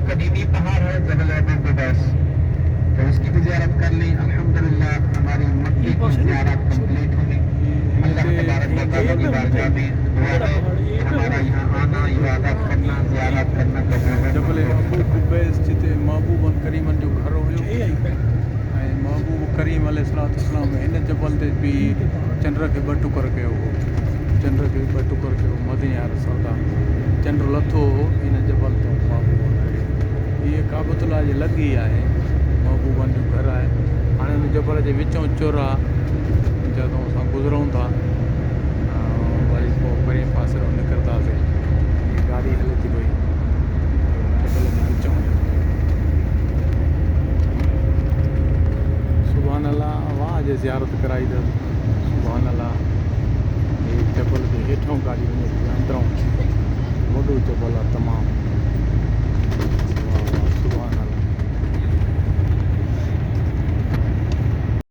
कदीमी पहाड़ है जबल अहमद, तो उसकी भी ज़ियारत कर ली। अल्हम्दुलिल्लाह हमारी मक्के की ज़ियारत कंप्लीट होगी। अल्लाह तबारक व तआला की बारगाह में दुआ है हमारा यहाँ आना, इबादत करना, ज़ियारत करना जबल अबू कुबैस जिते महबूबन करीमन जो घर हुयो ऐं महबूब करीम अलैहिस्सलाम हिन जबल ते बि चंड खे ॿ टुकर कयो हो। चंड खे ॿ टुकर कयो मदीना रसूल चंड लथो हो हिन जबल तो महबूबन करीम। इहे काबतुल्लाह जे लॻी आहे, महबूबन जो घर आहे। हाणे हुन जबल जे विचों चुर आहे, जॾहिं असां गुज़रूं था वरी पोइ परे पासे निकिरंदासीं। गाड़ी हले थी पई जबल जे विचों। सुभान अल्लाह वाह जे ज़ियारत कराई अथसि। सुभान अल्लाह जबल जे हेठों गाड़ी वञे थी, अंदरों वॾो जबल आहे तमामु।